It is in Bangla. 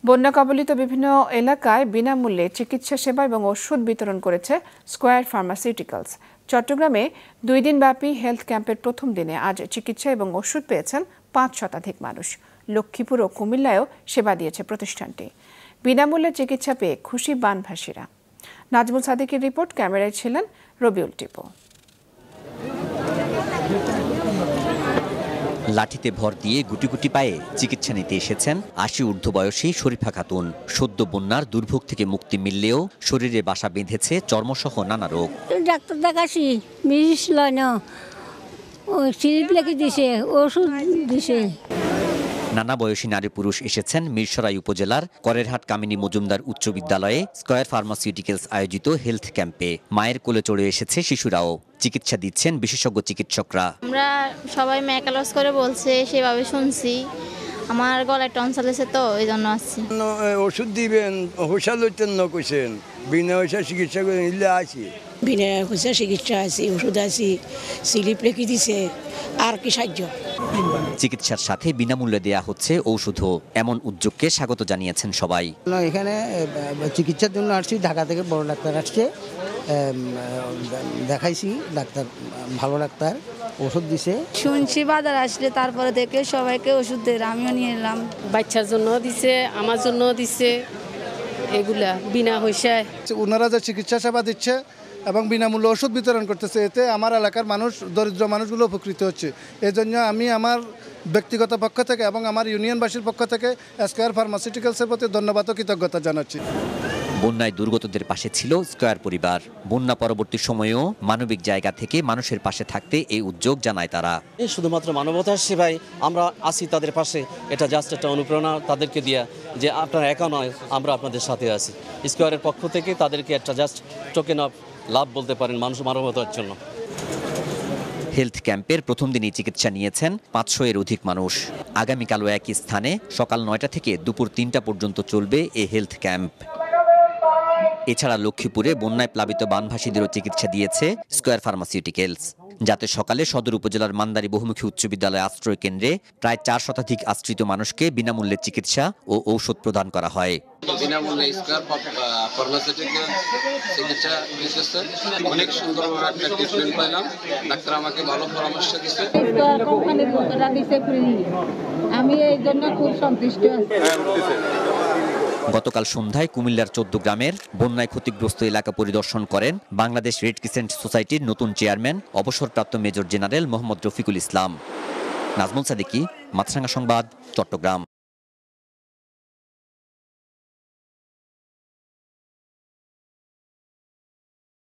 বন্যা কবলিত বিভিন্ন এলাকায় বিনামূল্যে চিকিৎসা সেবা এবং ওষুধ বিতরণ করেছে স্কয়ার ফার্মাসিউটিক্যালস। চট্টগ্রামে 2 দিনব্যাপী হেলথ ক্যাম্পের প্রথম দিনে আজ চিকিৎসা এবং ওষুধ পেয়েছেন 5 শতাধিক মানুষ। লক্ষ্মীপুর ও কুমিল্লায়ও সেবা দিয়েছে প্রতিষ্ঠানটি। বিনামূল্যে চিকিৎসা পেয়ে খুশি বানভাসীরা। নাজমুল সাদিকের রিপোর্ট, ক্যামেরায় ছিলেন রবিউল টিপু। লাঠিতে ভর দিয়ে গুটি গুটি পায়ে চিকিৎসা নিতে এসেছেন 80 ঊর্ধ্ব বয়সী শরীফা খাতুন। সদ্য বন্যার দুর্ভোগ থেকে মুক্তি মিললেও শরীরে বাসা বেঁধেছে চর্মসহ নানা রোগ। ডাক্তার দেখাছি, মিস লয় না, স্লিপ লিখে দিছে, ওষুধ দিছে। নানা বয়সী নারী পুরুষ এসেছেন মিরসরাই উপজেলার করেরহাট কামিনী মজুমদার উচ্চ বিদ্যালয়ে স্কয়ার ফার্মাসিউটিক্যালস আয়োজিত হেলথ ক্যাম্পে। মায়ের কোলে চড়ে এসেছে শিশুরাও। চিকিৎসা দিচ্ছেন বিশেষজ্ঞ চিকিৎসকরা। আমরা সবাই ম্যাকালস করে বলছে, সেভাবে শুনছি। আমার গলায় টনসিল আছে তো এই জন্য আসছি। ওষুধ দিবেন, হোসাল হইতেন না কইছেন, বিনা পয়সা চিকিৎসা করে নিলে আছি। বিনা পয়সা চিকিৎসা আছে, ওষুধ আছে, স্লিপ লিখে দিছে, আর কি সাহায্য। চিকিৎসার সাথে বিনামূল্যে দেয়া হচ্ছে ঔষধও। এমন উদ্যোগকে স্বাগত জানিয়েছেন সবাই। এখানে চিকিৎসার জন্য আসছি, ঢাকা থেকে বড় ডাক্তার আসছে, দেখাইছি, ডাক্তার ভালো ডাক্তার, ওষুধ দিছে। শুনছি বাজার আসলে তারপরে দেখে সবাইকে ওষুধ দেয়, আমিও নিয়ে এলাম। বাচ্চার জন্য দিছে, আমার জন্য দিছে, এগুলা বিনা পয়সায়। ওনারা যে চিকিৎসা সেবা দিচ্ছে এবং বিনামূল্যে ওষুধ বিতরণ করতেছে, এতে আমার এলাকার মানুষ, দরিদ্র মানুষগুলো উপকৃত হচ্ছে। এজন্য আমি আমার ব্যক্তিগত পক্ষ থেকে এবং আমার ইউনিয়নবাসীর পক্ষ থেকে স্কয়ার ফার্মাসিউটিক্যালসের প্রতি ধন্যবাদ ও কৃতজ্ঞতা জানাচ্ছি। বন্যায় দুর্গতদের পাশে ছিল স্কয়ার পরিবার। বন্যা পরবর্তী সময়েও মানবিক জায়গা থেকে মানুষের পাশে থাকতে এই উদ্যোগ জানায় তারা। শুধুমাত্র মানবতার সেবায় আমরা আছি তাদের পাশে, এটা জাস্ট একটা অনুপ্রেরণা তাদেরকে দিয়া যে আপনারা একা নয়, আমরা আপনাদের সাথে আছি। স্কয়ারের পক্ষ থেকে তাদেরকে একটা জাস্ট টোকেন অফ লাভ বলতে পারেন মানুষ মানবতার জন্য। হেলথ ক্যাম্পের প্রথম দিনই চিকিৎসা নিয়েছেন 500 এর অধিক মানুষ। আগামীকালও একই স্থানে সকাল 9টা থেকে দুপুর 3টা পর্যন্ত চলবে এই হেলথ ক্যাম্প। এছাড়া লক্ষ্মীপুরে বন্যায় প্লাবিত বানভাসীদেরও চিকিৎসা দিয়েছে স্কয়ার ফার্মাসিউটিক্যালস, যাতে সকালে সদর উপজেলার মান্দারী বহুমুখী উচ্চ বিদ্যালয় আশ্রয় কেন্দ্রে প্রায় 4 শতাধিক আশ্রিত মানুষকে বিনামূল্যে চিকিৎসা ও ঔষধ প্রদান করা হয়। বিনামূল্যে স্কয়ার ফার্মাসিউটিক্যালস চিকিৎসা দিয়েছে। অনেক সুন্দরভাবে একটা ট্রিটমেন্ট পাইলাম। ডাক্তার আমাকে ভালো পরামর্শ দিয়েছে। কোম্পানির লোকেরা দিছে ফ্রি, আমি এই জন্য খুব সন্তুষ্ট আছি। গতকাল সন্ধ্যায় কুমিল্লার 14 গ্রামের বন্যায় ক্ষতিগ্রস্ত এলাকা পরিদর্শন করেন বাংলাদেশ রেড ক্রিসেন্ট সোসাইটির নতুন চেয়ারম্যান অবসরপ্রাপ্ত মেজর জেনারেল মোহাম্মদ রফিকুল ইসলাম। নাজমুল সাদিকি, মাছরাঙ্গা সংবাদ, চট্টগ্রাম।